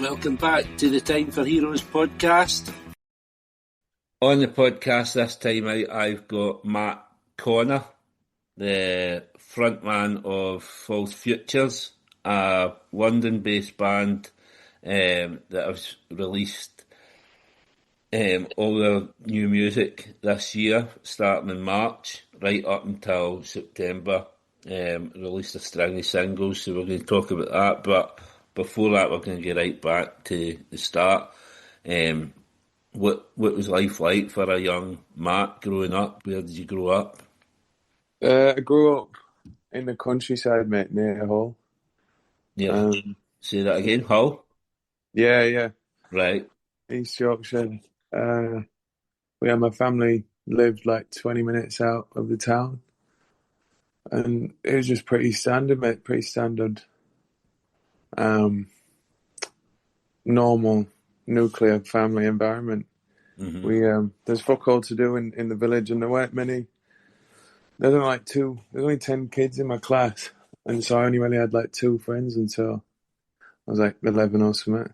welcome back to the Time for Heroes podcast. On the podcast this time out, I've got Matt Conner, the frontman of False Futures, a London-based band that has released all their new music this year, starting in March, right up until September. Released a string of singles, so we're going to talk about that, but before that we're going to get right back to the start. What was life like for a young Matt growing up? Where did you grow up? I grew up in the countryside, mate, near Hull. Yeah. Say that again, Hull? Yeah. Right. East Yorkshire. My family lived like 20 minutes out of the town. And it was just pretty standard, mate, pretty standard. Normal nuclear family environment. Mm-hmm. There's fuck all to do in the village, and there weren't many. There's only 10 kids in my class, and so I only really had like 2 friends until I was like 11 or something.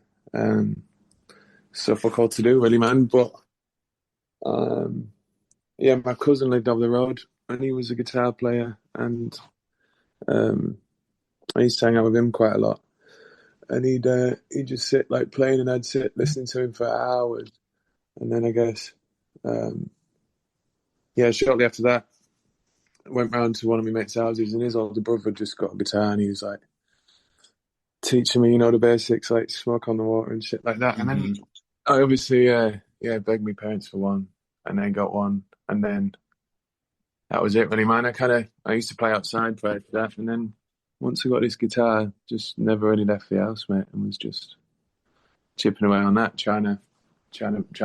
So fuck all to do, really, man. But my cousin lived over the road, and he was a guitar player, and I used to hang out with him quite a lot. And he'd just sit like playing, and I'd sit listening to him for hours. And then I guess, shortly after that, I went round to one of my mates' houses, and his older brother just got a guitar, and he was like teaching me, the basics, like Smoke on the Water and shit like that. Mm-hmm. And then I obviously, begged my parents for one, and then got one, and then that was it really, man. I used to play outside prior to that, and then once I got this guitar, just never really left the house, mate, and was just chipping away on that, trying to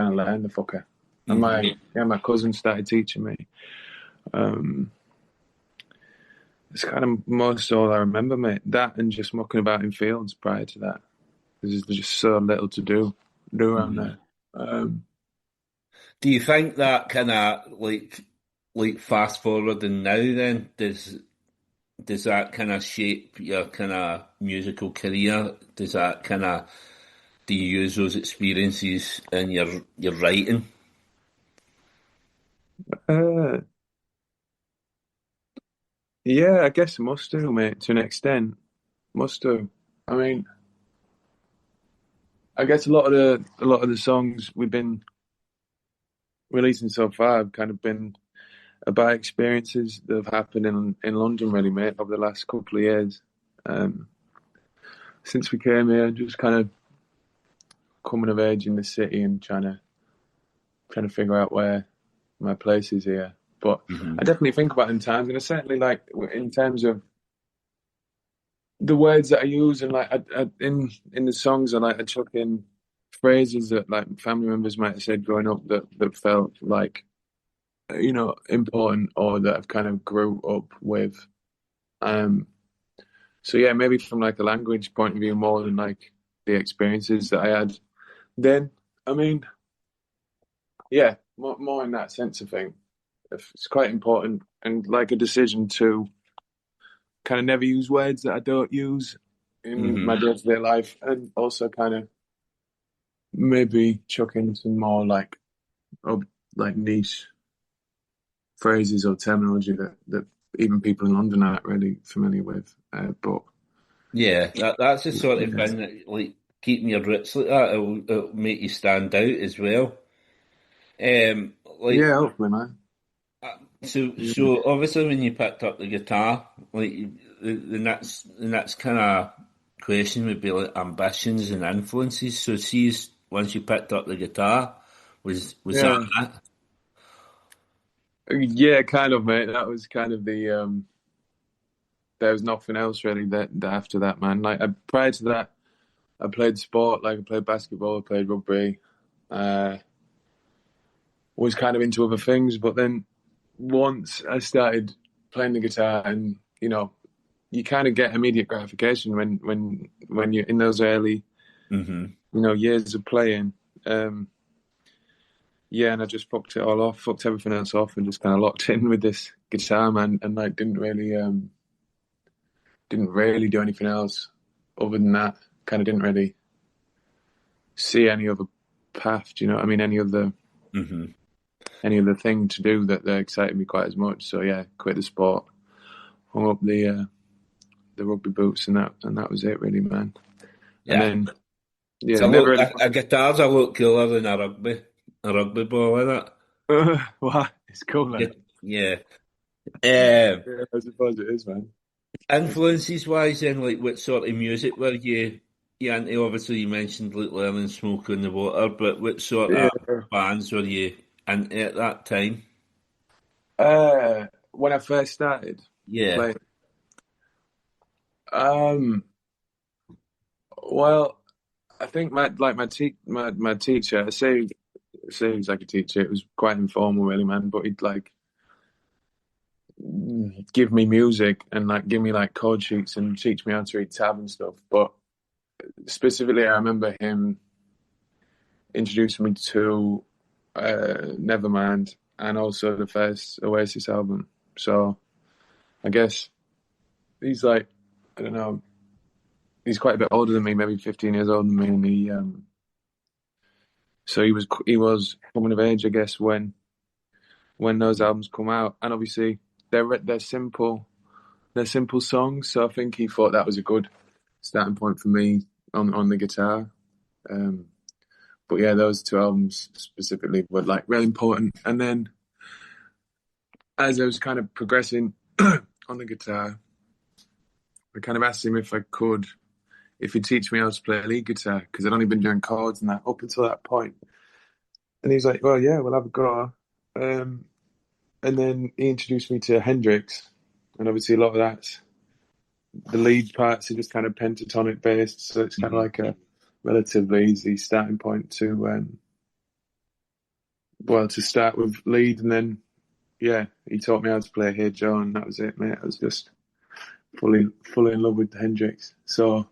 learn the fucker. And my cousin started teaching me. It's kind of most all I remember, mate. That and just mucking about in fields prior to that. There's just so little to do around there. Do you think that kind of like fast forwarding now then, does that kind of shape your kind of musical career? Do you use those experiences in your writing? Yeah, I guess it must do, mate, to an extent. Must do. I mean, I guess a lot of the songs we've been releasing so far have kind of been about experiences that have happened in London, really, mate, over the last couple of years. Since we came here, just kind of coming of age in the city and trying to figure out where my place is here. But I definitely think about it in times, and I certainly like in terms of the words that I use, and like in the songs, I chuck in phrases that like family members might have said growing up that felt like important, or that I've kind of grew up with. So yeah, maybe from like a language point of view more than like the experiences that I had then. I mean, yeah, more in that sense of thing. It's quite important, and like a decision to kind of never use words that I don't use in my day-to-day life, and also kind of maybe chuck in some more like niche phrases or terminology that even people in London aren't really familiar with. But yeah, that's the sort of thing that, like, keeping your roots like that, it'll make you stand out as well. Hopefully, man. So obviously when you picked up the guitar, like the next kind of question would be like ambitions and influences. So see, once you picked up the guitar, was that? Yeah, kind of, mate. That was kind of the there was nothing else really that after that, man. Like prior to that, I played sport, like I played basketball, I played rugby, was kind of into other things, but then once I started playing the guitar, and you kind of get immediate gratification when you're in those early years of playing. And I just fucked it all off, fucked everything else off, and just kind of locked in with this guitar, man, and like didn't really do anything else other than that. Kind of didn't really see any other path. Do you know what I mean? Mm-hmm. Any other thing to do that excited me quite as much. So yeah, quit the sport, hung up the rugby boots, and that was it, really, man. And Yeah. then It's yeah, never really. a guitar's a lot cooler than a rugby ball, isn't it? Wow, it's cool, man. Yeah. Um, Yeah, I suppose it is, man. Influences wise, then, like what sort of music were you into? Obviously, you mentioned like learning Smoke on the Water, but what sort Yeah. of bands were you into at that time? When I first started Yeah, playing, um, well, I think my teacher, I say he was like a teacher. It was quite informal, really, man. But he'd like give me music and like give me like chord sheets and teach me how to read tab and stuff. But specifically, I remember him introducing me to Nevermind and also the first Oasis album. So I guess he's like, I don't know, he's quite a bit older than me, maybe 15 years older than me, and so he was coming of age, I guess, when those albums come out, and obviously they're simple, songs. So I think he thought that was a good starting point for me on the guitar. Um, but yeah, those two albums specifically were like really important. And then as I was kind of progressing on the guitar, I kind of asked him if he'd teach me how to play lead guitar because I'd only been doing chords and that up until that point. And he was like, "Well, yeah, we'll have a go." Um, and then he introduced me to Hendrix, and obviously a lot of that's the lead parts are just kind of pentatonic based, so it's kind of hmm like a relatively easy starting point to to start with lead, and then yeah, he taught me how to play Hey Joe, and that was it, mate. I was just fully in love with Hendrix. So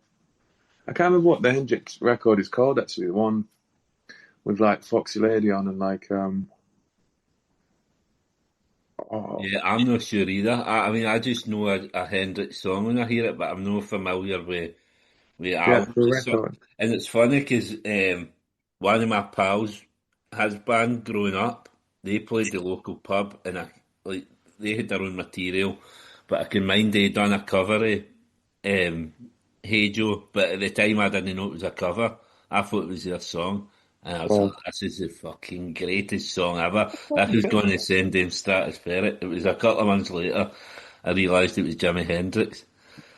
I can't remember what the Hendrix record is called actually, the one with like Foxy Lady on and like oh yeah. I'm not sure either. I mean, I just know a Hendrix song when I hear it, but I'm not familiar with yeah, albums the and stuff. record. And it's funny because one of my pals, his band growing up, they played the local pub, and like they had their own material, but I can mind they done a cover of um, "Hey Joe," but at the time I didn't know it was a cover. I thought it was their song, and I was like, Wow. "This is the fucking greatest song ever." This is going to send them stratospheric. It was a couple of months later I realised it was Jimi Hendrix.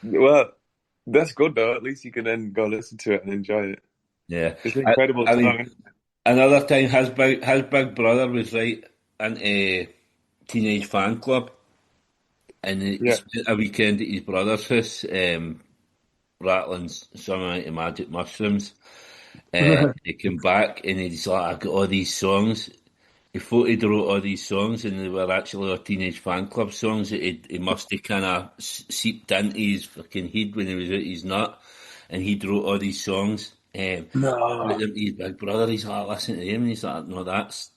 Well, that's good though. At least you can then go listen to it and enjoy it. Yeah, It's an I, incredible I song. mean, Isn't it? another time his big brother was right into Teenage Fan Club, and he Yeah. spent a weekend at his brother's house, rattling some amount of magic mushrooms. He came back and he's like, I got all these songs. He thought he'd wrote all these songs and they were actually all Teenage Fan Club songs that he must have kind of seeped into his fucking head when he was out his nut. And he'd wrote all these songs. Put No. them to his big brother. He's like, listen to him. And he's like, no, that's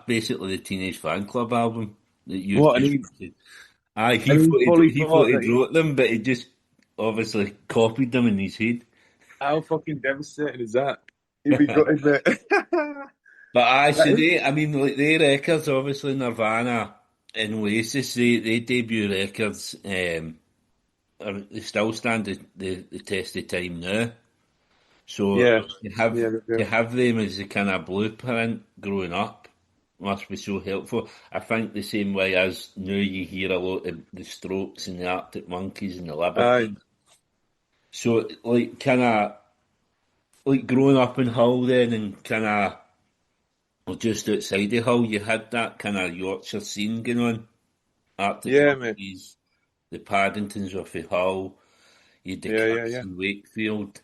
basically the Teenage Fan Club album that you've What? just. Aye, And he fully he thought thought he'd that. wrote them, but he just obviously copied them in his head. How fucking devastating is that? You'd be gutted, mate. But I That so is. I mean, like their records, obviously Nirvana and Oasis, they debut records, they still stand the test of time now. So Yeah. to Yeah. have They to do. have them as the kind of blueprint growing up must be so helpful. I think the same way as now you hear a lot of the Strokes and the Arctic Monkeys and the Aye. Libertines. So like kind of like growing up in Hull then and kind of well, just outside of Hull, you had that kind of Yorkshire scene going on. Arctic Yeah, mate. Monkeys, the Paddingtons were for Hull, you had the Yeah. Yeah. Cats Yeah. in Wakefield.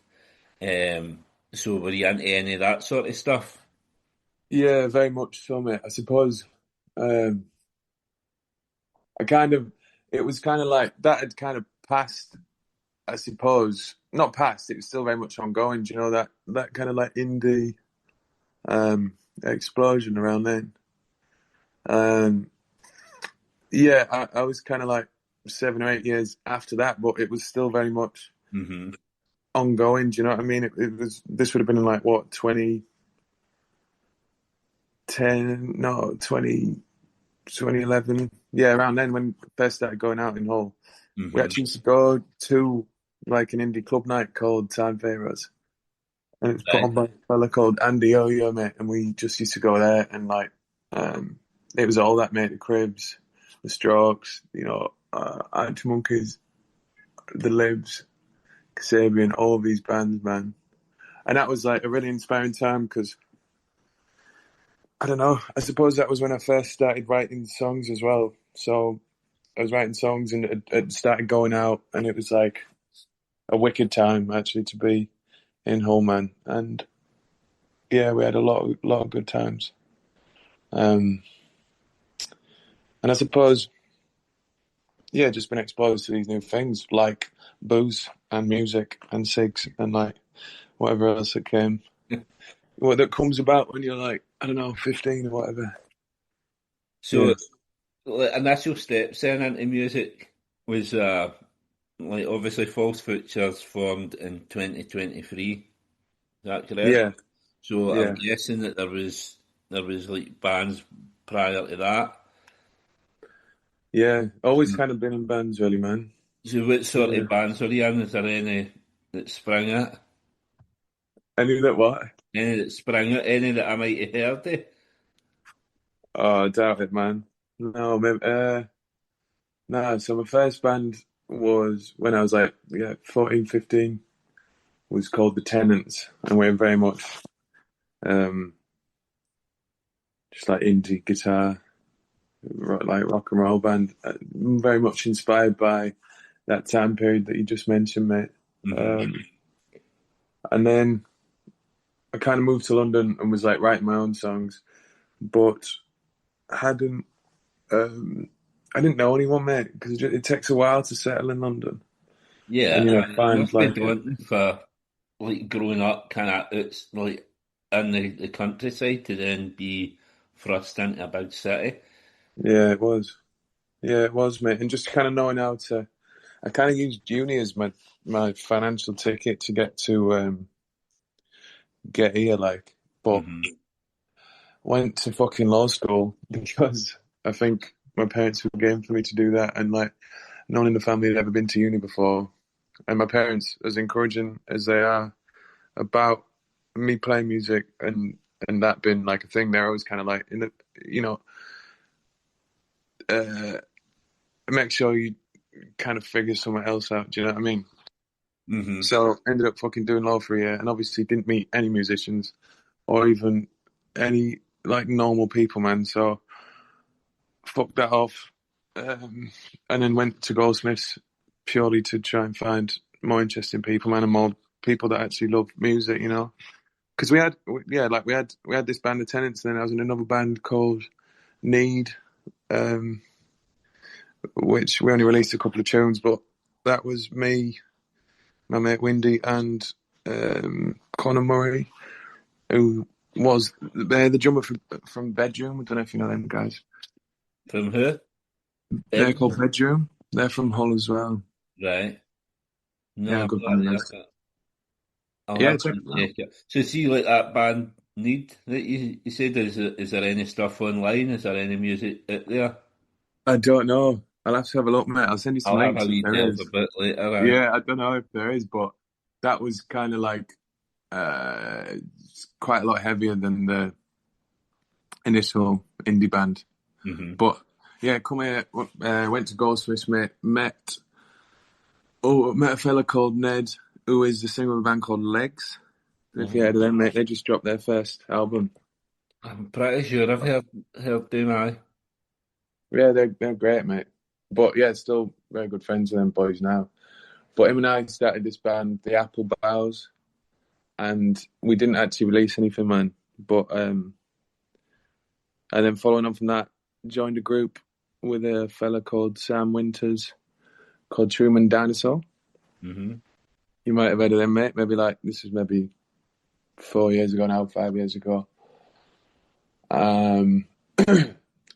Um, so were you into any of that sort of stuff? Yeah. Very much so, mate. I suppose. Um, I kind of. It was kind of like that had kind of passed. I suppose not past. It was still very much ongoing. Do you know that kind of like indie explosion around then? Um, yeah, I was kind of like 7 or 8 years after that, but it was still very much Hmm ongoing. Do you know what I mean? This would have been in like what 2010? No, 2011. Yeah, around then when I first started going out in Hull. We Mm-hmm. actually used to go to like an indie club night called Time Pharaohs. And it was put Right. on by a fella called Andy Oyo, mate. And we just used to go there and like, it was all that, mate. The Cribs, the Strokes, Arctic Monkeys, the Libs, Kasabian, all these bands, man. And that was like a really inspiring time because, I don't know, I suppose that was when I first started writing songs as well. So I was writing songs and it started going out and it was like a wicked time actually to be in Hull, man. And yeah, we had a lot of good times. And I suppose, yeah, just been exposed to these new things like booze and music and cigs and like whatever else that came, what that comes about when you're like, I don't know, 15 or whatever. Yeah, So, like, initial steps then into music was like obviously False Futures formed in 2023. Is that correct? yeah, So I'm yeah, guessing that there was like bands prior to that. yeah. So, Always kind of been in bands, really, man. so what sort Yeah. of bands are you in? Is there any that sprang it? Any that what? Any that sprang it? Any that I might have heard of? Oh, I doubt it, man. No, maybe, no. So my first band was when I was like, yeah, 14, 15. Was called The Tenants, and we're very much um, just like indie guitar, like rock and roll band. Very much inspired by that time period that you just mentioned, mate. Mm-hmm. Um, and then I kind of moved to London and was like writing my own songs, but hadn't. I didn't know anyone, mate, because it takes a while to settle in London, and Yeah, it find must be like daunting for like growing up kind of it's like in the countryside to then be thrust into a big city. yeah, it was, mate, and just kind of knowing how to. I kind of used uni as my financial ticket to get here, like, but Hmm. went to fucking law school because I think my parents were game for me to do that, and like, no one in the family had ever been to uni before, and my parents, as encouraging as they are about me playing music and that being like a thing, they're always kind of like, you know, uh, make sure you kind of figure something else out. Do you know what I mean? Hmm. So ended up fucking doing law for a year, and obviously didn't meet any musicians or even any like normal people, man. So fucked that off, and then went to Goldsmiths purely to try and find more interesting people, man, and more people that actually love music, Because we had this band of Tenants, and then I was in another band called Need, um, which we only released a couple of tunes, but that was me, my mate Windy, and Conor Murray, who was the drummer from Bedroom. I don't know if you know them guys. From who? They're Ed? called Bedroom. They're from Hull as well. Right. No, Yeah, I've good not band, heard lads. of it. I'll Yeah, have check to them out. check it. So see like that band Need that you said is there any stuff online? Is there any music out there? I don't know. I'll have to have a look, mate. I'll send you some I'll have a links if wee there delve a is. bit later. Aye. Yeah, I don't know if there is, but that was kind of like quite a lot heavier than the initial indie band. Hmm. But yeah, come here. Went to Goldsmiths, mate. Met a fella called Ned, who is the singer of a band called Legs. If you heard of them, mate, they just dropped their first album. I'm pretty sure I've heard them. Aye. Yeah, they're great, mate. But yeah, still very good friends with them boys now. But him and I started this band, the Apple Boughs, and we didn't actually release anything, man. But and then following on from that, joined a group with a fella called Sam Winters, called Truman Dinosaur. Hmm. You might have heard of them, mate. Maybe like this is maybe 4 years ago now, 5 years ago. Um,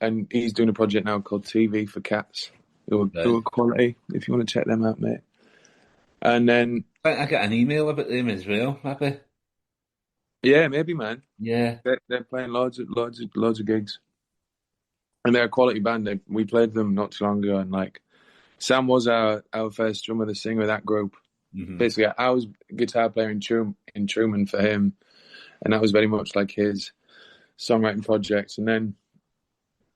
and he's doing a project now called TV for Cats, who Right. are quality. If you want to check them out, mate. And then I think I got an email about them as well, maybe. Yeah, maybe, man. Yeah. They're playing loads of gigs, and they're a quality band. We played them not too long ago, and like Sam was our first drummer, the singer of that group. Hmm. Basically, I was guitar player in Truman for him, and that was very much like his songwriting project. And then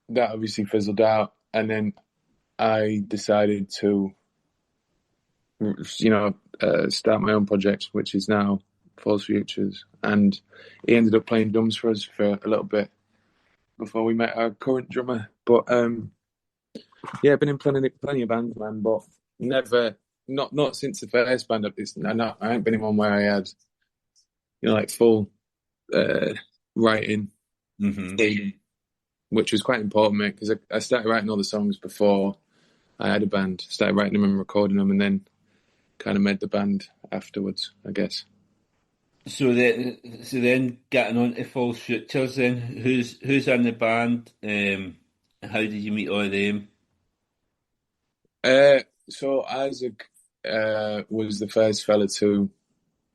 that obviously fizzled out, and then I decided to, start my own project, which is now False Futures. And he ended up playing drums for us for a little bit before we met our current drummer. But yeah, been in plenty of bands, man, but never, not since the first band. I ain't been in one where I had, like full uh, writing, Hmm. freedom, which was quite important, mate, because I started writing all the songs before I had a band. Started writing them and recording them, and then kind of made the band afterwards, I guess. So then getting on to False Futures then, who's in the band? How did you meet all of them? So Isaac was the first fella to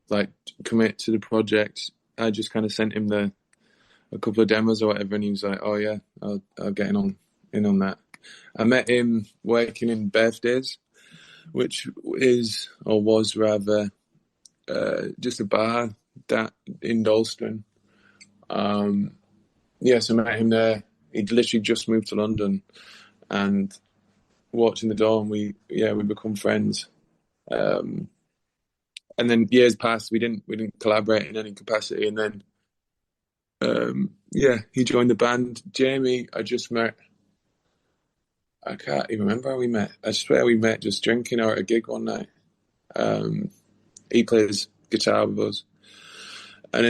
like commit to the project. I just kind of sent him a couple of demos or whatever, and he was like, "Oh yeah, I'll get in on that." I met him working in birthdays, which is or was rather just a bar that in Dalston. So I met him there. He'd literally just moved to London, and walked in the door, and we become friends. Um, and then years passed. We didn't collaborate in any capacity, and then he joined the band. Jamie, I just met. I can't even remember how we met. I swear we met just drinking or at a gig one night. Um, he plays guitar with us, and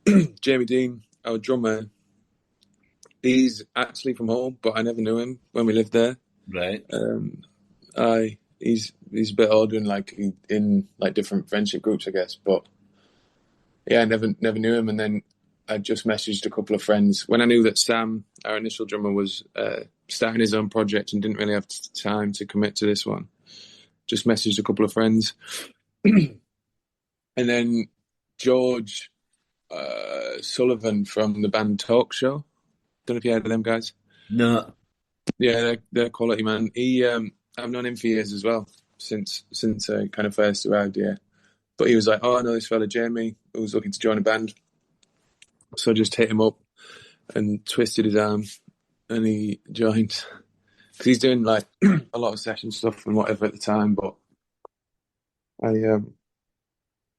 then Jamie Dean, our drummer, he's actually from home, but I never knew him when we lived there. Right. He's a bit older and like in like different friendship groups, I guess. But yeah, I never knew him, and then I just messaged a couple of friends when I knew that Sam, our initial drummer, was starting his own project and didn't really have time to commit to this one. Just messaged a couple of friends, and then George Sullivan from the band Talk Show. Don't know if you heard of them guys. No. Yeah, they're quality, man. I've known him for years as well, since I kind of first arrived here. But he was like, "Oh, I know this fella Jamie who was looking to join a band." So I just hit him up and twisted his arm, and he joined. Because he's doing like a lot of session stuff and whatever at the time. But I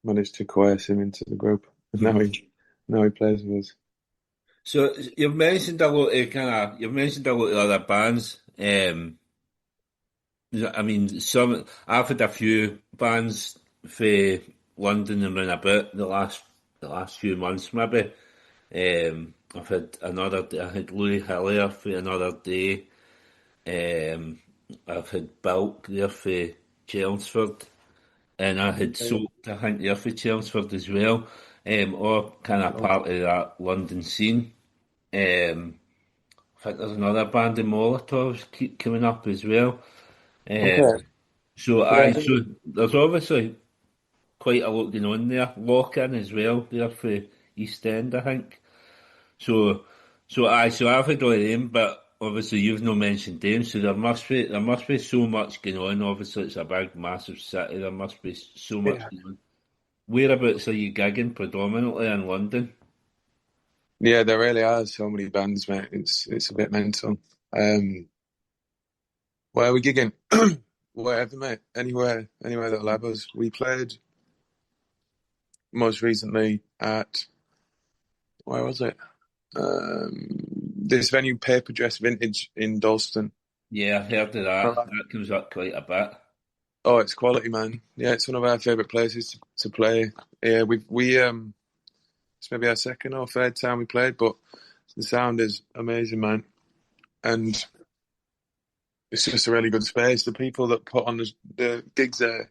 managed to coerce him into the group, and now he plays with us. So you've mentioned a lot of other bands. I mean, some I've had a few bands for London and round about the last few months maybe. I've had I had Louis Hillier for Another Day. Um, I've had Bulk there for Chelmsford, and I had Okay. Soaked, I think, there for Chelmsford as well. All kind of part of that London scene. Um, I think there's another band in Molotovs keep coming up as well. Okay. Yeah. So there's obviously quite a lot going on there. Lock-in as well there for East End, I think. So so I've had all of them, but obviously you've not mentioned them. So there must be so much going on. Obviously it's a big, massive city. There must be so much Yeah. going on. Whereabouts are you gigging predominantly in London? Yeah, there really are so many bands, mate. It's a bit mental. Um, where are we gigging? Wherever, mate. Anywhere that'll have us. We played most recently at where was it? This venue, Paper Dress Vintage in Dalston. Yeah, I've heard of that. Oh, That comes up quite a bit. oh, it's quality, man. Yeah, it's one of our favourite places to play. Yeah, it's maybe our second or third time we played, but the sound is amazing, man. And it's just a really good space. The people that put on the gigs there,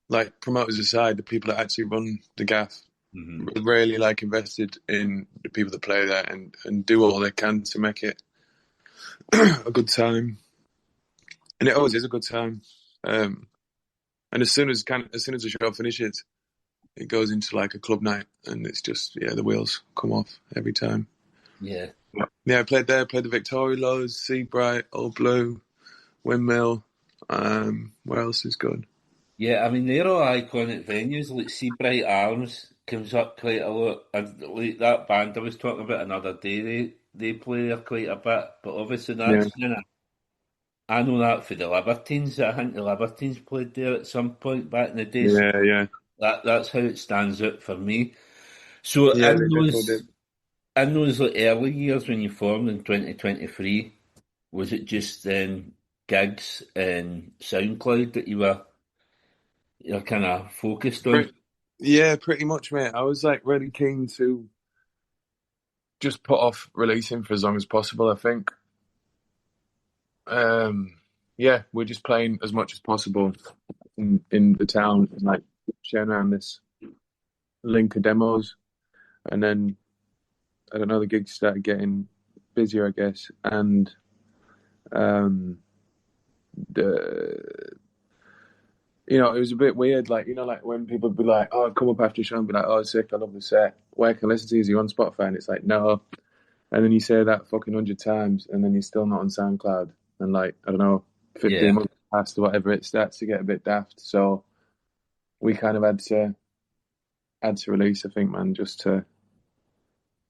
like promoters aside, the people that actually run the gaff, Hmm. really like invested in the people that play there and do all they can to make it a good time. And it always is a good time. Um, And as soon as the show finishes, it goes into like a club night, and it's just the wheels come off every time. Yeah. Yeah, I played there. Played the Victoria loads, Seabright, Old Blue, Windmill. Where else is good? Yeah, I mean, they're all iconic venues. Like Seabright Arms comes up quite a lot. And like that band I was talking about another day, they play there quite a bit. But obviously Yeah, that's kind of, I know that for the Libertines. I think the Libertines played there at some point back in the day. So yeah. that's how it stands out for me. So Yeah, they definitely did. in those like early years when you formed in 2023, was it just then gigs and SoundCloud that you're kind of focused on? Yeah, pretty much, mate. I was like really keen to just put off releasing for as long as possible. I think, um, yeah, we're just playing as much as possible in the town and like sharing around this link of demos, and then I don't know, the gigs started getting busier, I guess, and um, the it was a bit weird, like like when people would be like, "Oh, I'd come up after your show and be like, oh, sick, I love the set. Where can I listen to you? Is you on Spotify?" And it's like, no. And then you say that fucking 100 times, and then you're still not on SoundCloud. And like, I don't know, 15 Yeah. months past or whatever, it starts to get a bit daft. So we kind of had to release, I think, man, just to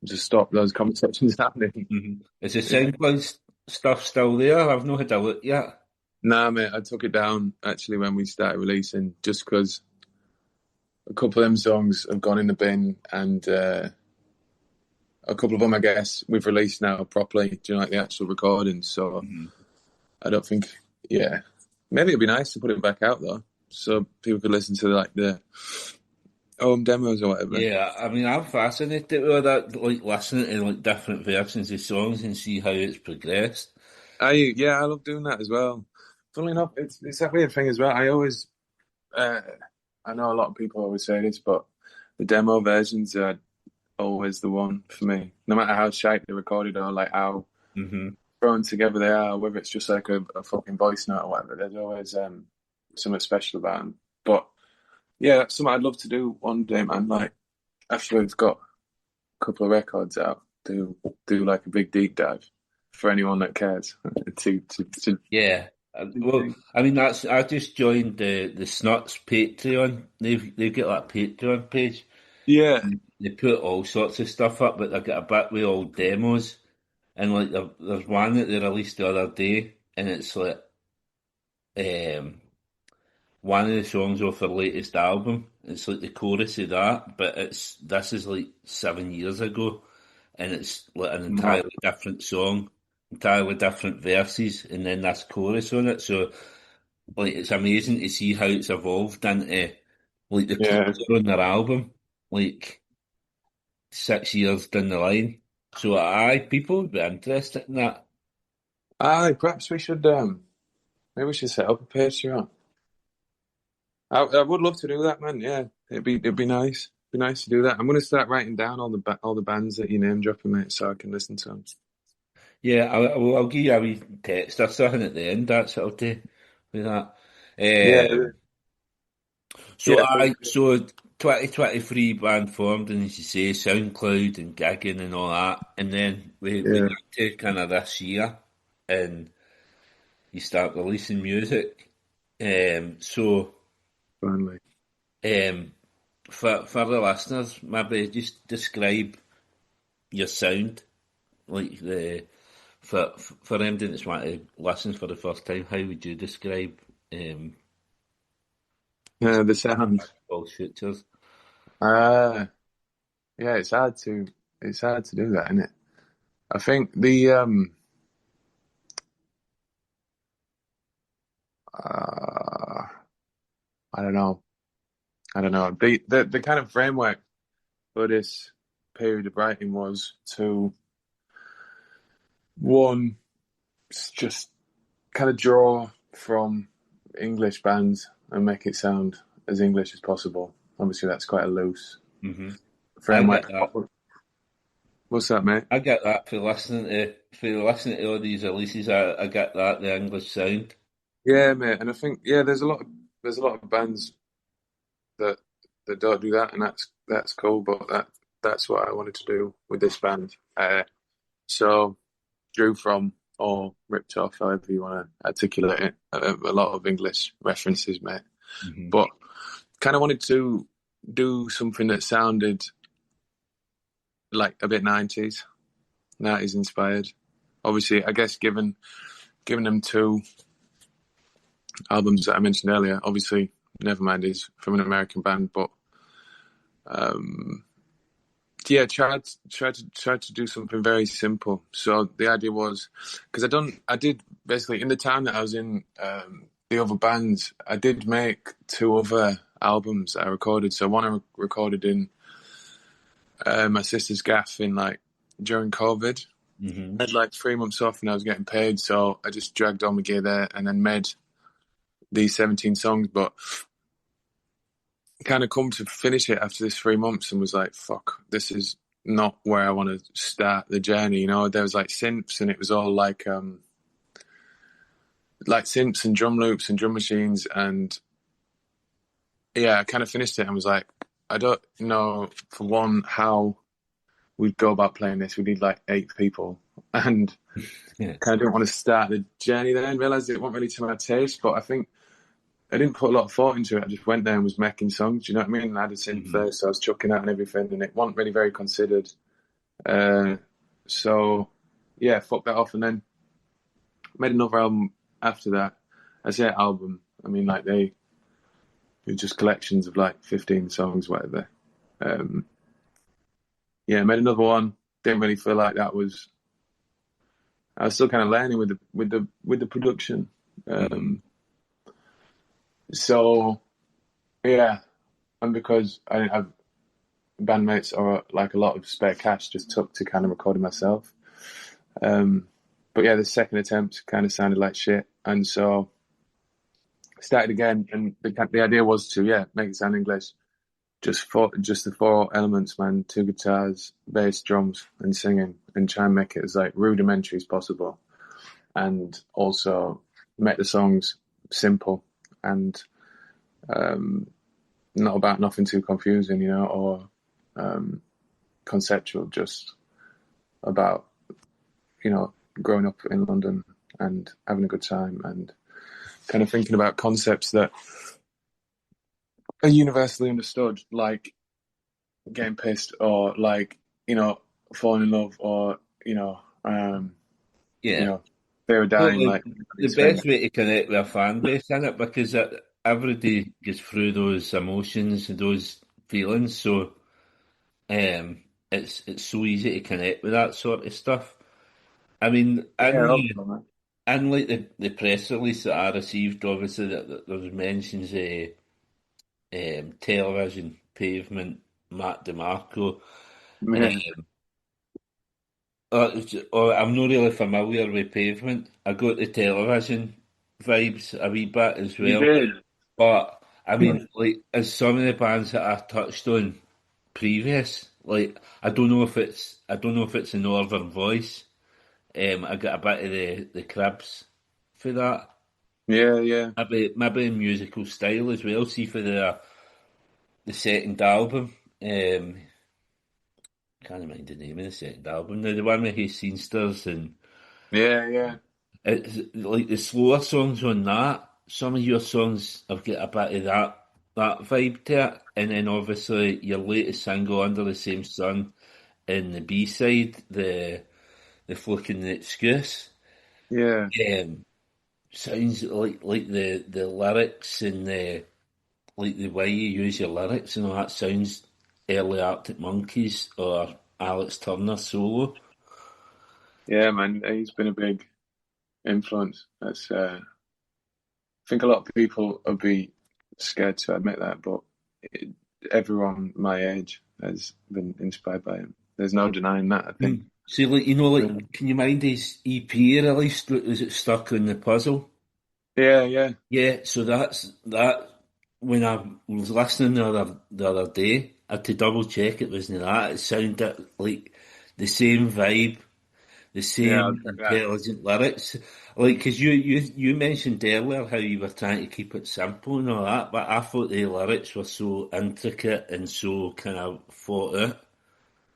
stop those conversations happening. Is the Yeah. SoundCloud stuff still there? I've not had a look yet. Nah, mate, I took it down actually when we started releasing, just because a couple of them songs have gone in the bin, and a couple of them, I guess, we've released now properly, like the actual recording. So I don't think, yeah, maybe it'd be nice to put it back out though, so people could listen to like the home demos or whatever. Yeah, I mean, I'm fascinated with that, like listening to like different versions of songs and see how it's progressed. I love doing that as well. Funnily enough, it's that weird thing as well. Uh, I know a lot of people always say this, but the demo versions are always the one for me. No matter how shite they're recorded or like how hmm thrown together they are, whether it's just like a fucking voice note or whatever, there's always something special about them. But yeah, that's something I'd love to do one day, man. Like after we've got a couple of records out, do like a big deep dive for anyone that cares. to Yeah. Well, I mean, I just joined the Snuts Patreon. They've got that Patreon page. Yeah, They put all sorts of stuff up, but they've got a bit with all demos. And like, there's one that they released the other day, and it's like, um, one of the songs off their latest album. It's like the chorus of that, but this is like 7 years ago, and it's like an mad. entirely different song, entirely different verses, and then this chorus on it. So like it's amazing to see how it's evolved into like the Yeah. closer on their album, like 6 years down the line. So people would be interested in that. Aye, perhaps we should maybe we should set up a Patreon. I would love to do that, man. Yeah, it'd be nice. Be nice to do that. I'm gonna start writing down all the bands that you name dropping, mate, so I can listen to them. Yeah, I'll give you a wee text or something at the end. That's what I'll do with that. Yeah, So yeah, I so 2023 band formed, and as you say, SoundCloud and gigging and all that, and then we yeah, got to kind of this year, and you start releasing music. So finally. um, for the listeners, maybe just describe your sound, like the for them that just want to listen for the first time. How would you describe um, The sound. all shooters? Uh yeah, it's hard to do that, isn't it? I think the uh I don't know. I don't know. The kind of framework for this period of writing was to one just kind of draw from English bands and make it sound as English as possible. Obviously, that's quite a loose hmm I get framework. that. What's that, mate? I get that for listening to all these releases. I get that the English sound. Yeah, mate. And I think there's a lot. there's a lot of bands that don't do that, and that's cool. But that's what I wanted to do with this band. So drew from or ripped off, however you want to articulate it. A lot of English references, mate. Mm-hmm. But kind of wanted to do something that sounded like a bit 90s inspired. Obviously, I guess given them two albums that I mentioned earlier, obviously Nevermind is from an American band, but yeah, tried to do something very simple. So the idea was, because I did basically in the time that I was in the other bands, I did make two other albums that I recorded. So one I recorded in my sister's gaff in during COVID. Mm-hmm. I had 3 months off and I was getting paid, so I just dragged all my gear there and then made these 17 songs. But kind of come to finish it after this 3 months and was like, fuck, this is not where I want to start the journey. You know, there was synths and it was all like synths and drum loops and drum machines. And yeah, I kind of finished it and was like, I don't know, for one, how we'd go about playing this. We need 8 people. And Yeah. kind of didn't want to start the journey there and realised it wasn't really to my taste. But I think I didn't put a lot of thought into it. I just went there and was making songs. Do you know what I mean? I had a synth first, so I was chucking out and everything, and it wasn't really very considered. So yeah, fucked that off, and then made another album after that. I say album, I mean they were just collections of 15 songs, whatever. Yeah, made another one. Didn't really feel like that was. I was still kind of learning with the production. So, yeah, and because I didn't have bandmates or a lot of spare cash, just took to kind of recording myself. But yeah, the second attempt kind of sounded like shit, and so started again. And the idea was to make it sound English, just the 4 elements, man: 2 guitars, bass, drums, and singing, and try and make it as rudimentary as possible, and also make the songs simple and not about nothing too confusing, or conceptual, just about, growing up in London and having a good time and kind of thinking about concepts that are universally understood, like getting pissed or falling in love or, fear of dying. The best way to connect with a fan base in it, because everybody gets through those emotions and those feelings, so it's so easy to connect with that sort of stuff. I mean, in the press release that I received, obviously that there was mentions of Television, Pavement, Matt DeMarco. I'm not really familiar with Pavement. I got the Television vibes a wee bit as well. You did? But I mean, as some of the bands that I touched on previous, I don't know if it's the Northern Voice. I got a bit of the Cribs for that. Yeah. Maybe musical style as well. See for the second album. Can't remember the name of the second album now. The one with Hey Scenesters and yeah. It's the slower songs on that. Some of your songs have got a bit of that vibe to it, and then obviously your latest single, Under the Same Sun, and the B side, the Flicking the Excuse. Yeah. Sounds like the lyrics and the way you use your lyrics and all that sounds early Arctic Monkeys or Alex Turner solo. Yeah, man, he's been a big influence. That's I think a lot of people would be scared to admit that, but everyone my age has been inspired by him. There's no denying that, I think. See, can you mind his EP released? Was it Stuck on the Puzzle? Yeah. Yeah, so that's that. When I was listening the other day, I had to double check it wasn't that. It sounded like the same vibe the Yeah, I'll same check that. intelligent lyrics. Like, because you mentioned earlier how you were trying to keep it simple and all that, but I thought the lyrics were so intricate and so kind of thought out.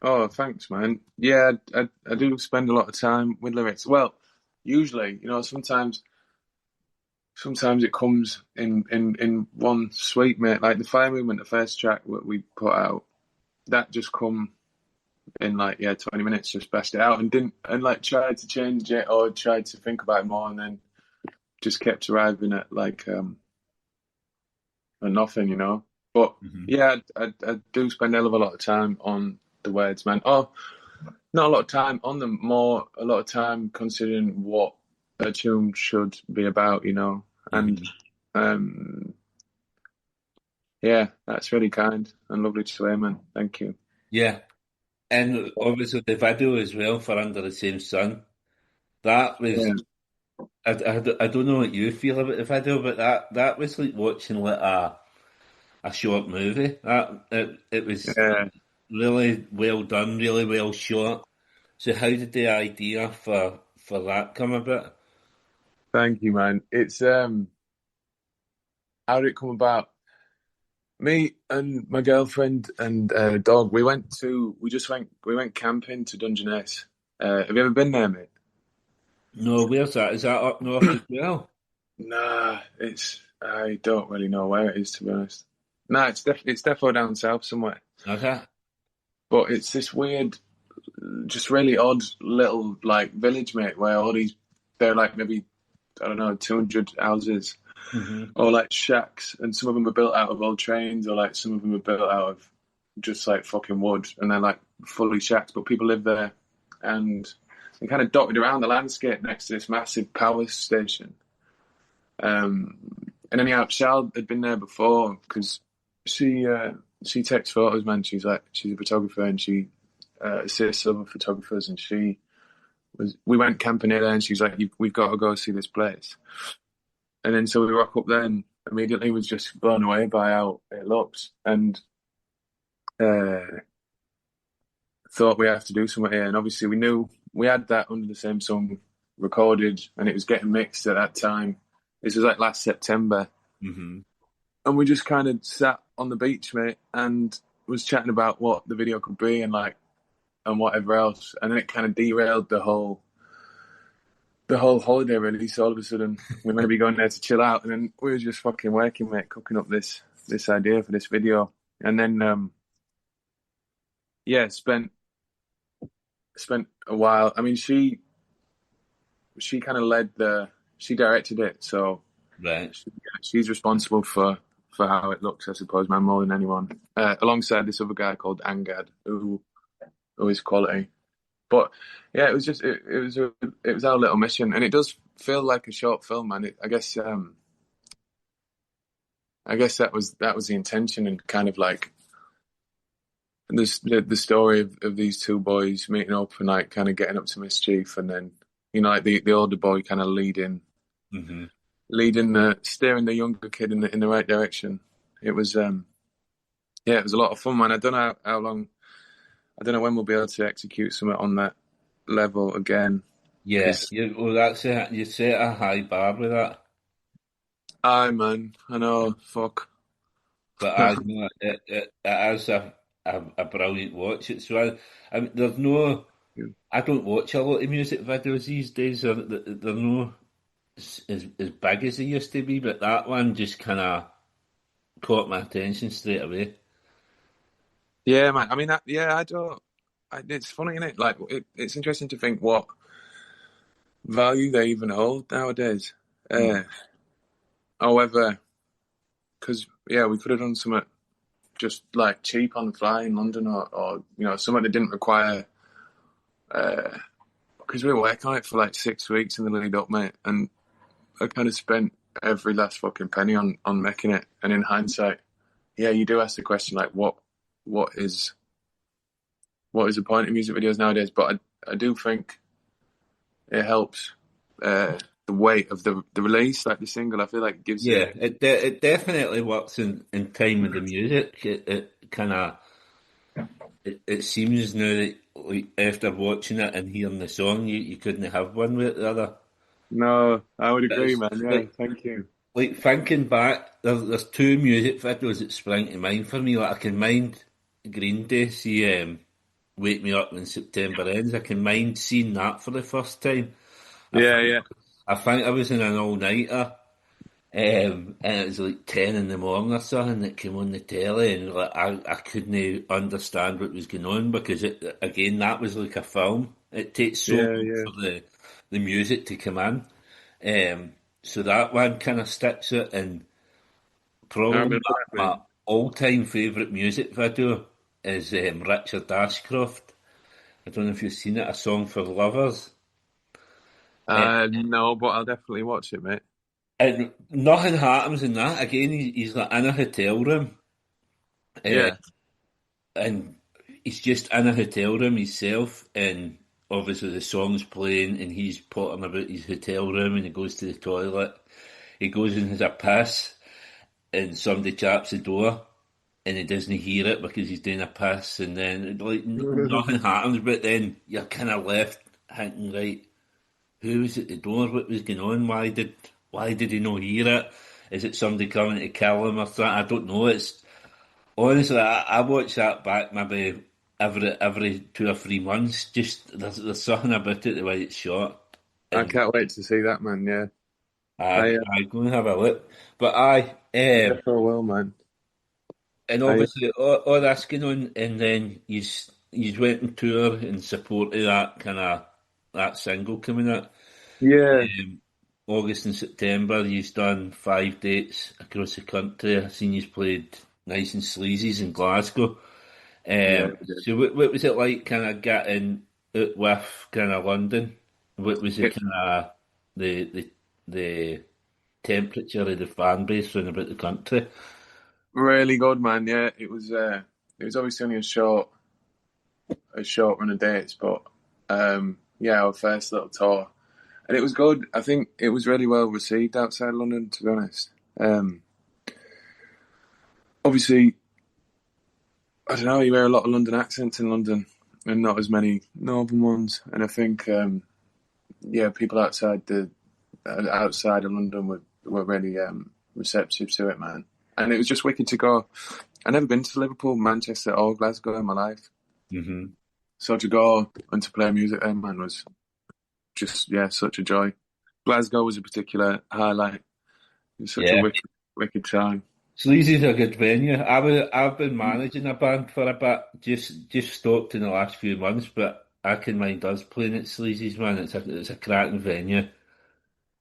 Oh, thanks, man. Yeah, I do spend a lot of time with lyrics. Well, usually, sometimes it comes in one sweep, mate. Like the Fire Movement, the first track that we put out, that just come in like 20 minutes, just bashed it out and didn't and like tried to change it or tried to think about it more and then just kept arriving at like at nothing, you know. But Hmm. yeah, I do spend a hell of a lot of time on the words, man. Oh, not a lot of time on them, more a lot of time considering what a tune should be about, you know. And Hmm. um, yeah, that's really kind and lovely to hear, man. Thank you. Yeah, and obviously the video as well for Under the Same Sun. That was Yeah, I don't know what you feel about the video, but that was like watching like a short movie. It was yeah. really well done, really well shot. So how did the idea for that come about? Thank you, man. It's how did it come about? Me and my girlfriend and dog, we went camping to Dungeness. Have you ever been there, mate? No, where's that? Is that up north as well? Nah, I don't really know where it is to be honest. Nah, it's definitely down south somewhere. Okay. But it's this weird, just really odd little like village, mate, where all these they're like maybe I don't know 200 houses Hmm. or like shacks, and some of them are built out of old trains, or like some of them are built out of just like fucking wood, and they're like fully shacks, but people live there, and they kind of dotted around the landscape next to this massive power station. Um, and anyhow, Shal had been there before because she she takes photos, man. She's a photographer and she assists other photographers, and we went camping here, and she's like, "We've got to go see this place." And then so we rock up there and immediately was just blown away by how it looks and uh, thought we have to do something here. And obviously we knew we had that Under the Same Song recorded and it was getting mixed at that time. This was like last September. Hmm. And we just kind of sat on the beach, mate, and was chatting about what the video could be and like and whatever else. And then it kind of derailed the whole holiday really. So all of a sudden we're meant to be going there to chill out, and then we were just fucking working, mate, cooking up this idea for this video, and then yeah, spent a while. I mean, she kind of she directed it, so Right. she's responsible for how it looks, I suppose, man, more than anyone. Alongside this other guy called Angad, who is quality. But yeah, it was our little mission, and it does feel like a short film, man. I guess that was the intention, and kind of like the story of these two boys meeting up and like kind of getting up to mischief, and then like the older boy kind of Hmm. leading the steering the younger kid in the right direction. It was yeah, it was a lot of fun, man. I don't know how long. I don't know when we'll be able to execute something on that level again. Yeah. Because Well, that's it. You set a high bar with that, man, I know, fuck. but I know it is a brilliant watch. It's I mean, there's no. I don't watch a lot of music videos these days. They're no as big as they used to be, but that one just kind of caught my attention straight away. Yeah, man. I mean, yeah, I don't. It's funny, isn't it? Like, it's interesting to think what value they even hold nowadays. Mm. Uh, However, because yeah, we could have done something just like cheap on the fly in London, or something that didn't require. Because we were working on it for like 6 weeks in the lead up, mate, and I kind of spent every last fucking penny on making it. And in hindsight, yeah, you do ask the question like, what is the point of music videos nowadays? But I do think it helps the weight of the release, like the single. I feel like it gives Yeah, it. it definitely works in time with the music. It kind of it seems now that like after watching it and hearing the song, you couldn't have one with the other. No, I would But agree, it's man. Yeah, thank you. like thinking back, there's two music videos that spring to mind for me. Like I can mind Green Day, see "Wake Me Up When September Ends." I can mind seeing that for the first time. I Yeah, think yeah. I think I was in an all nighter. And it was like 10 in the morning or something that came on the telly, and like I couldn't understand what was going on because again that was like a film. It takes so Yeah, long yeah. for the music to come in. So that one kind of sticks it, and I probably remember that, my man. all-time favourite music video is Richard Ashcroft. I don't know if you've seen it, A Song for Lovers. Uh, No, but I'll definitely watch it, mate. and nothing happens in that. Again, he's like in a hotel room. Uh, Yeah. and he's just in a hotel room himself, and obviously the song's playing, and he's pottering about his hotel room, and he goes to the toilet. He goes and has a piss, and somebody taps the door, and he doesn't hear it because he's doing a piss, and then like nothing happens. But then you're kind of left thinking, right, who was at the door? What was going on? Why did he not hear it? Is it somebody coming to kill him or something? I don't know. It's honestly, I watch that back maybe every 2 or 3 months. Just there's something about it the way it's shot, I and can't wait to see that, man. Yeah. I I I go and have a look. But definitely will, man. and I obviously all that's going on, and then you went on tour in support of that kind of that single coming out. Yeah, August and September, you've done 5 dates across the country. I've seen you played Nice and Sleazy's in Glasgow. yeah. So what was it like kind of getting out with kind of London? What was the It, kind of the temperature of the fan base around about the country? really good, man. Yeah, it was. It was obviously only a short run of dates, but yeah, our first little tour, and it was good. I think it was really well received outside London, to be honest. Um, Obviously, I don't know. You hear a lot of London accents in London, and not as many northern ones. And I think, yeah, people outside of London were really receptive to it, man. And it was just wicked to go. I've never been to Liverpool, Manchester, or Glasgow in my life. Hmm. So to go and to play music there, man, was just, yeah, such a joy. Glasgow was a particular highlight. It was such a Yeah, wicked time. Sleazy's a good venue. I've been managing a band for a bit, just stopped in the last few months, but I can mind us playing at Sleazy's, man. It's a cracking venue.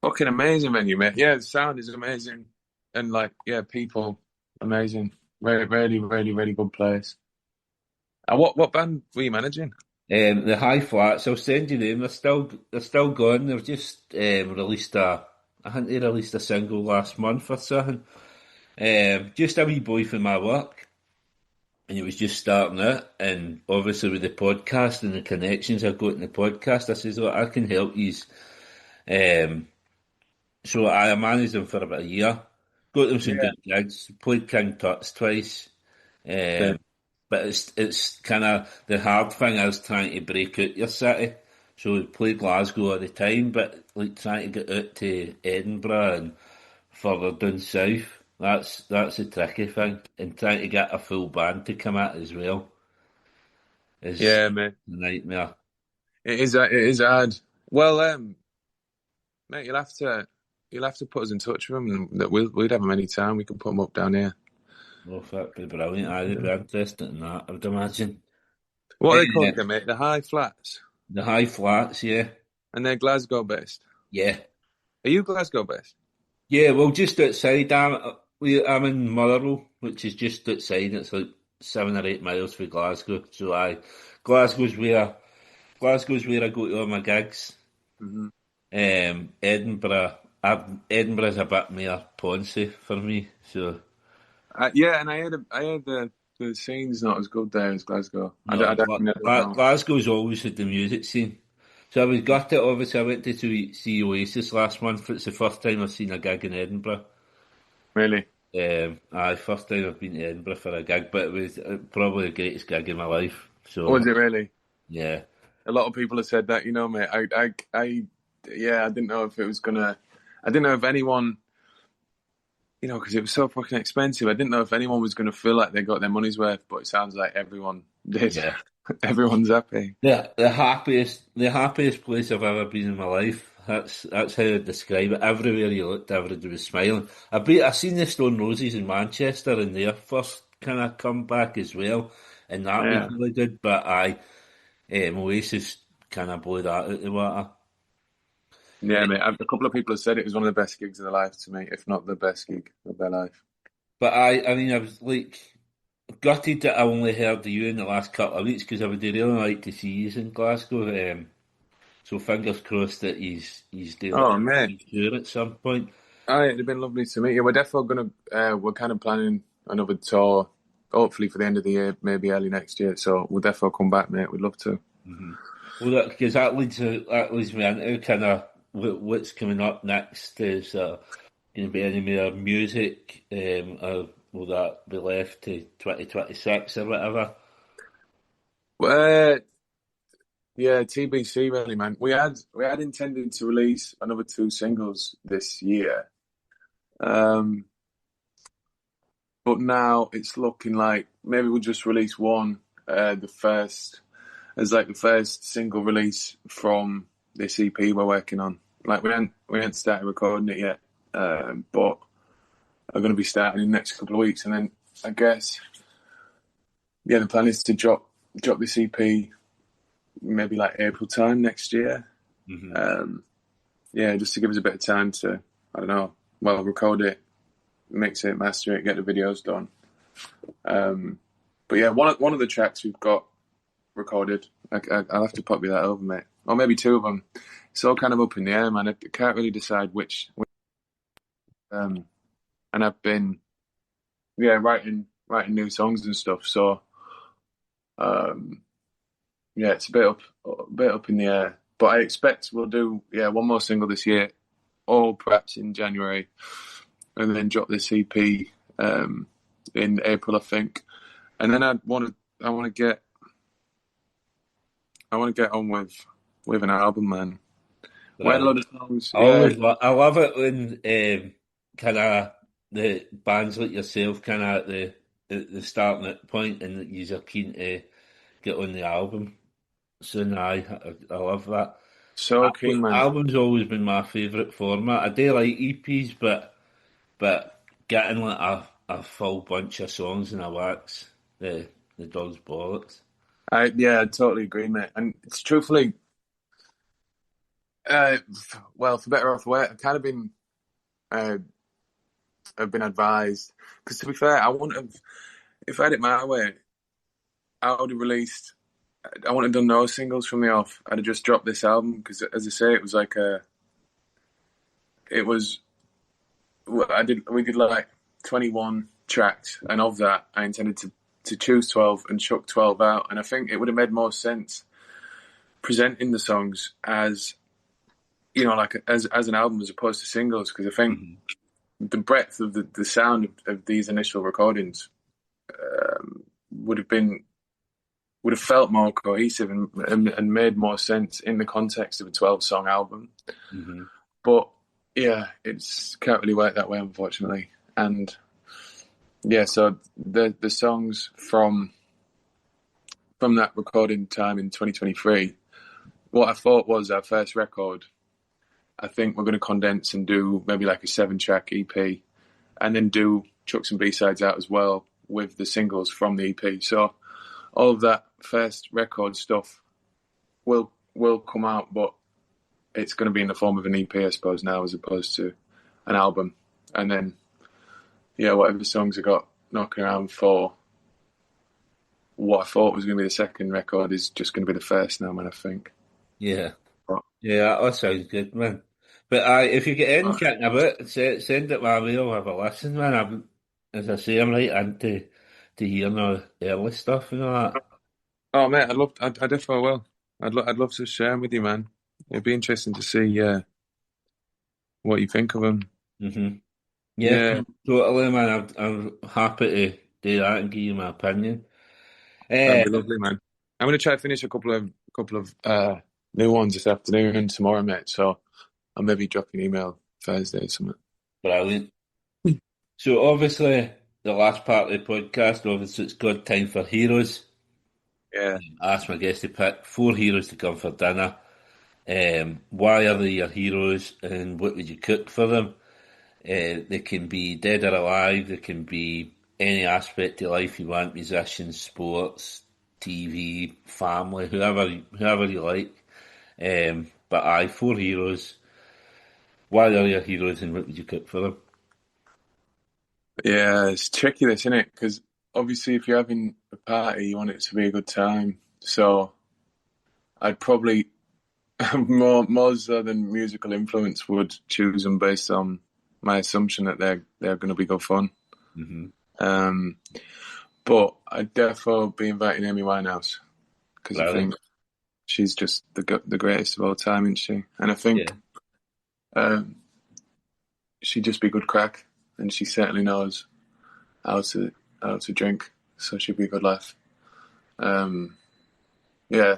Fucking amazing venue, mate. Yeah, the sound is amazing. And, like, yeah, people, amazing. Really, really, really, really good place. And what band were you managing? The High Flats, I'll send you them. They're still going. They've just released I think they released a single last month or something. Just a wee boy from my work, and it was just starting out. And obviously with the podcast and the connections I've got in the podcast, I says, look, I can help you. Um, so I managed them for about a year. Got them some Yeah. good gigs. Played King Tut's twice. Yeah. Um, but it's kind of the hard thing is trying to break out your city. So we play Glasgow all the time, but like trying to get out to Edinburgh and further down south, that's the tricky thing. And trying to get a full band to come out as well is Yeah, mate. a nightmare. It is hard. Well, mate, you'll have to put us in touch with them, and that we'd have them any time. We can put them up down here. Oh, that'd be brilliant. I'd be interested in that, I would imagine. What are they called Uh, again, mate? The High Flats, the High Flats, yeah. and they're Glasgow based. Yeah. Are you Glasgow based? Yeah, well, just outside. I'm in Motherwell, which is just outside. It's like 7 or 8 miles from Glasgow. So Glasgow's where Glasgow's where I go to all my gigs. Hmm. Edinburgh's a bit more poncy for me. So Yeah, and I heard the scene's not as good there as Glasgow. I no, definitely never know. Glasgow's always had the music scene. So I was gutted. Obviously, I went to see Oasis last month. It's the first time I've seen a gig in Edinburgh. Really? First time I've been to Edinburgh for a gig, but it was probably the greatest gig in my life. Or So was it really? Yeah, A lot of people have said that, mate. Yeah, I didn't know if it was gonna. I didn't know if anyone, because it was so fucking expensive. I didn't know if anyone was gonna feel like they got their money's worth, but it sounds like everyone did. yeah. Everyone's happy. The happiest place I've ever been in my life. That's how I describe it. Everywhere you looked, everybody was smiling. I seen the Stone Roses in Manchester in their first kind of comeback as well, and that was Yeah, really good. But Oasis kind of blew that out of the water. yeah, mate. A couple of people have said it was one of the best gigs of their life to me, if not the best gig of their life. But I mean, I was like gutted that I only heard of you in the last couple of weeks because I would really like to see you in Glasgow. So fingers crossed that he's doing Oh, mate. a tour at some point. Aye, it'd been lovely to meet you. We're definitely gonna. We're kind of planning another tour, hopefully for the end of the year, maybe early next year. So we'll definitely come back, mate. We'd love to. Hmm. Well, because that leads me into kind of what's coming up next. Is going to be any more music, or will that be left to 2026 or whatever? Well, yeah, TBC, really, man. We had intended to release another two singles this year, um, but now it's looking like maybe we'll just release one, the first as like the first single release from this EP we're working on. Like we ain't started recording it yet, but are going to be starting in the next couple of weeks, and then I guess the plan is to drop this EP maybe like April time next year. Hmm. Just to give us a bit of time to, I don't know, record it, mix it, master it, get the videos done. But yeah, one of the tracks we've got recorded, I'll have to pop you that over, mate, or maybe two of them. It's all kind of up in the air, man. I can't really decide which. And I've been, writing new songs and stuff. So, um, it's a bit up in the air. But I expect we'll do one more single this year, or perhaps in January, and then drop this EP in April, I think. And then I want to get on with an album, man. We had a lot Brilliant. of songs, I yeah. always I love it when kind of the bands like yourself kind of at the starting point and you're keen to get on the album. So no, I love that. So keen, man. Albums always been my favourite format. I do like EPs, but getting like a full bunch of songs in a wax, the dog's bollocks. I totally agree, mate. And it's truthfully, for better or for worse, uh, I've been advised. Because to be fair, I wouldn't have, if I had it my way, I would have released. I wouldn't have done no singles from the off. I'd have just dropped this album because, as I say, it was like it was. We did like 21 tracks, and of that, I intended to choose 12 and chuck 12 out. And I think it would have made more sense presenting the songs as, like as an album as opposed to singles, because I think Hmm. the breadth of the sound of these initial recordings would have felt more cohesive and made more sense in the context of a 12-song album. Hmm. But yeah, it's can't really work that way, unfortunately. And yeah, so the songs from that recording time in 2023, what I thought was our first record, I think we're going to condense and do maybe like a 7-track EP, and then chuck some B-sides out as well with the singles from the EP. So all of that first record stuff will come out, but it's going to be in the form of an EP, I suppose, now, as opposed to an album. And then, whatever songs I got knocking around for what I thought was going to be the second record is just going to be the first now, man, I think. Yeah. But, Yeah, that sounds good, man. But if you get any chatting about it, send it my way. I'll have a listen, man. As I say, I'm right into to hearing the early stuff and all that. oh, mate, I definitely will. I'd love to share them with you, man. It'd be interesting to see what you think of them. Hmm. Yeah, Yeah, totally, man. I'm happy to do that and give you my opinion. that'd Uh, be lovely, man. I'm going to try to finish a couple of couple of new ones this afternoon and tomorrow, mate. So I'll maybe drop you an email Thursday or something. Brilliant. So obviously, the last part of the podcast, obviously, it's good time for heroes. Yeah. I asked my guest to pick 4 heroes to come for dinner. Why are they your heroes, and what would you cook for them? They can be dead or alive. They can be any aspect of life you want: musicians, sports, TV, family, whoever you like. But 4 heroes. Why are your heroes, and what would you cook for them? Yeah, it's tricky, this, isn't it? Because obviously, if you're having a party, you want it to be a good time. So I'd probably, more so than musical influence, would choose them based on my assumption that they're going to be good fun. Mm-hmm. But I'd therefore be inviting Amy Winehouse because I Brilliant. think she's just the greatest of all time, isn't she? And I think she'd just be good crack, and she certainly knows how to drink, so she'd be a good laugh. Yeah,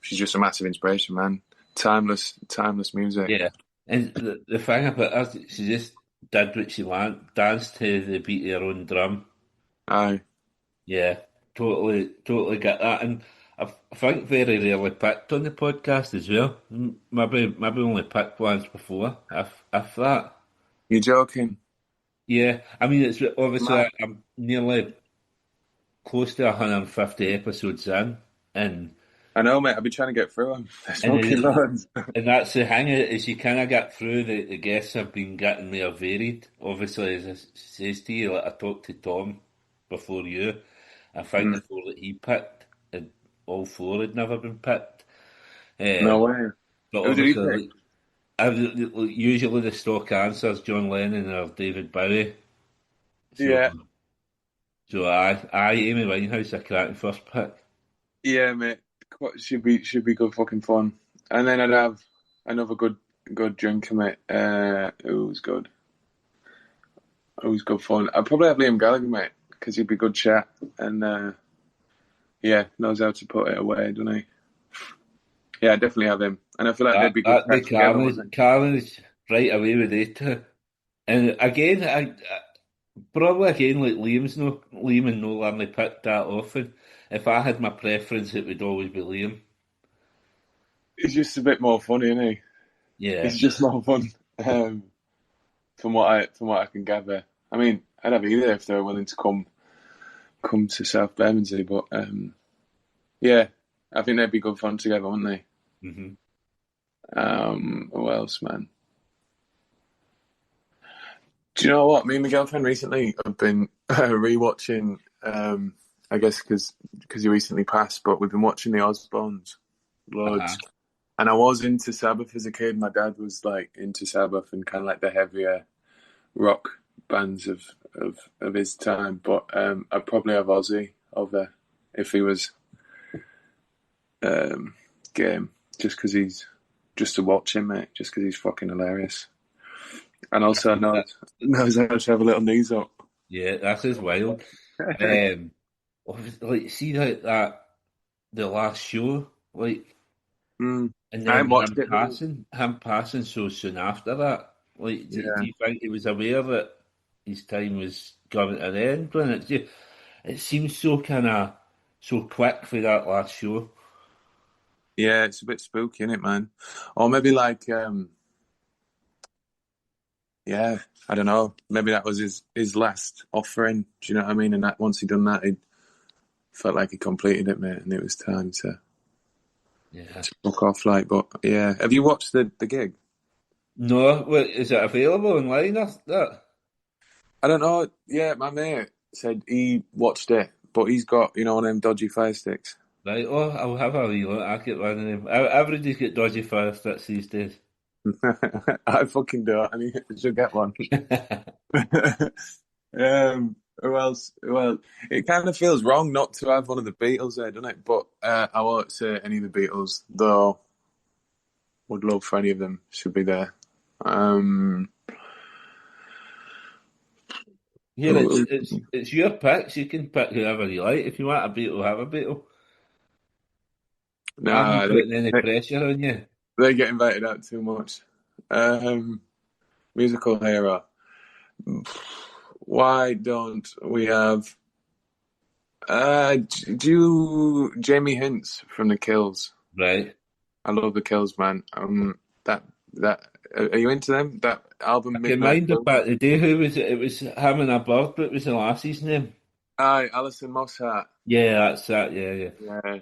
she's just a massive inspiration, man. Timeless music. Yeah. And the thing about her, she just did what she wanted, danced to the beat of her own drum. Aye. Yeah, totally get that. And I think very rarely picked on the podcast as well. Maybe only picked once before, if that. You're joking? Yeah, I mean, it's obviously Mad. I'm nearly close to 150 episodes in, and I know, mate. I've been trying to get through them. There's and fucking loads. and that's the thing is you kind of get through the guests have been getting more varied. Obviously, as I says to you, like I talked to Tom before you. I think the 4 that he picked, all 4 had never been picked. No Um, way. but Who did he obviously, pick? usually the stock answers John Lennon or David Bowie. So, Yeah, so I Amy Winehouse a cracking first pick. yeah, mate. Should be good fucking fun. And then I'd have another good drinker, mate. Who's good fun. I'd probably have Liam Gallagher, mate, because he'd be good chat and yeah, knows how to put it away, doesn't he? Yeah, I'd definitely have him. And I feel like they'd be good That the chat together, wouldn't Carnage right away with it too. And again, I probably again like Liam and Nolan they picked that often. If I had my preference, it would always be Liam. he? He's just a bit more funny, isn't he? Yeah, He's just more fun. From what I can gather. I mean, I'd have either if they were willing to come to South Bermondsey, but yeah, I think they'd be good fun together, wouldn't they? hmm Who else, man? Do you know what? Me and my girlfriend recently have been rewatching. I guess because he recently passed, but we've been watching the Osbournes uh-huh. loads. And I was into Sabbath as a kid. My dad was like into Sabbath and kind of like the heavier rock bands of his time. But I'd probably have Ozzy over if he was game, just because he's just to watch him, mate. Just because he's fucking hilarious. And also knows how to have a little knees up. Yeah, that is wild. Um, like see that the last show, like, and I then haven't watched it though. him passing so soon after that. Like, do Yeah. you think he was aware that his time was coming to an end? When it seems so kind of so quick for that last show. Yeah, it's a bit spooky, isn't it, man? Or maybe like, yeah, I don't know. Maybe that was his last offering. Do you know what I mean? And that once he'd done that, he felt like he completed it, mate, and it was time Yeah. to fuck off. Like, but yeah, have you watched the gig? No, what is it available online or that? I don't know. Yeah, my mate said he watched it, but he's got one of them dodgy fire sticks. Right. Oh, I'll have a wee look. I'll get one of them. Everybody's got dodgy fire sticks these days. I fucking do. I need to get one. Who else? Well, it kind of feels wrong not to have one of the Beatles there, doesn't it? But I won't say any of the Beatles, though. Would love for any of them should be there. Here, it's your picks. You can pick whoever you like. If you want a Beatle, have a Beatle. I'm not Nah, putting any pressure on you. they get invited out too much. Musical hero. Why don't we have Jamie Hince from the Kills? Right. I love the Kills, man. That are you into them? That album I can Midnight mind it Blue? back the day. Who was it? It was him and a bird, but it was the lassie's name. Aye, Alison Mosshart. Yeah, that's that. Yeah, yeah. Yeah.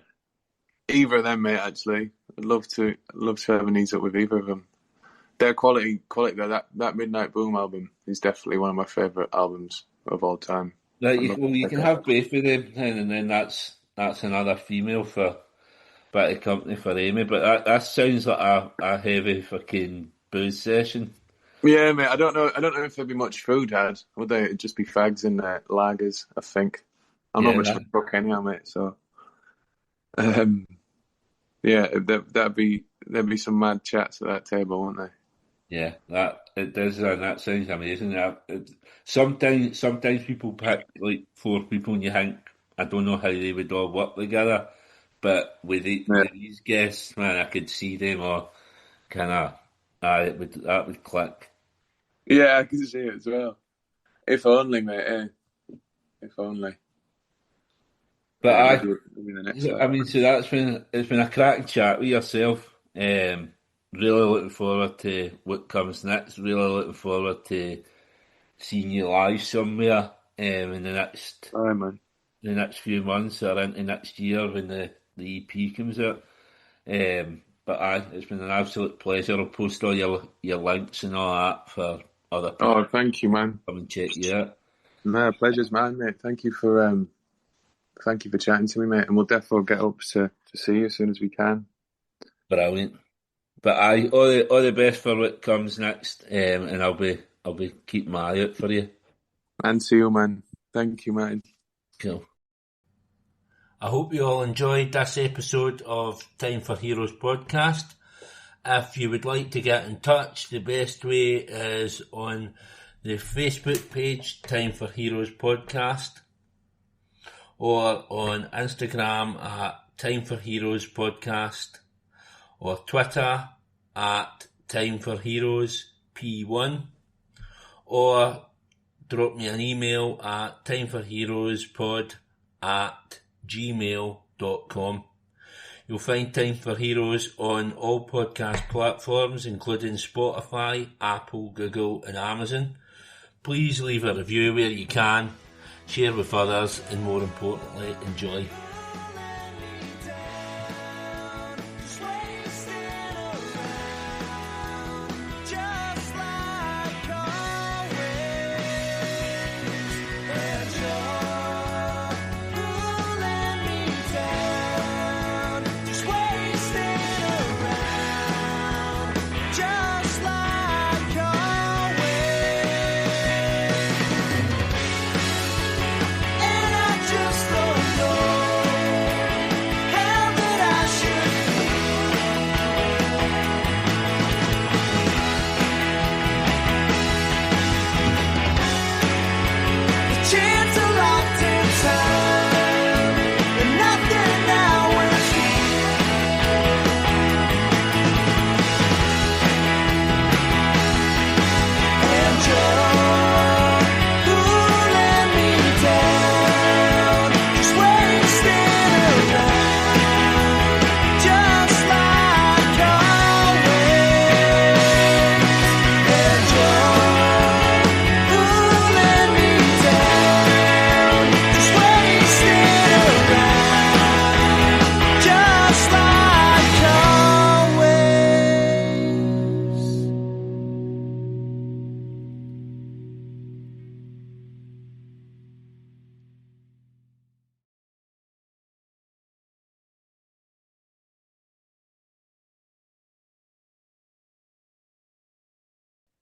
Either of them, mate, actually. I'd love to have a knees up with either of them. Their quality that Midnight Boom album is definitely one of my favourite albums of all time. Right, I love you it. can have both of them, and then that's another female for bit of company for Amy. But that sounds like a heavy fucking booze session. Yeah, mate. I don't know if there'd be much food had. Would they? It'd just be fags and lagers, I think. I'm not Yeah, much of a cook anyhow, mate. So, yeah, there'd be some mad chats at that table, wouldn't they? yeah, that it does, and that sounds amazing. Sometimes people pick like four people, and you think I don't know how they would all work together. But Yeah, with these guests, man, I could see them all kind of. That would click. yeah, I can see it as well. If only, mate. If only. But Maybe the next I one. mean, so it's been a cracking chat with yourself. Really looking forward to what comes next. Really looking forward to seeing you live somewhere in All right, man. the next few months or into next year when the EP comes out. But it's been an absolute pleasure. I'll post all your links and all that for other people Oh, thank you, man. to come and check you out. No, pleasure's mine, mate. Thank you for chatting to me, mate. And we'll definitely get up to see you as soon as we can. Brilliant. But all the best for what comes next, and I'll be keeping my eye out for you. And to you, man. Thank you, man. Cool. I hope you all enjoyed this episode of Time for Heroes podcast. If you would like to get in touch, the best way is on the Facebook page, Time for Heroes podcast, or on Instagram at Time for Heroes podcast, or Twitter at Time for Heroes P1, or drop me an email at timeforheroespod@gmail.com. You'll find Time for Heroes on all podcast platforms, including Spotify, Apple, Google, and Amazon. Please leave a review where you can, share with others, and more importantly, enjoy.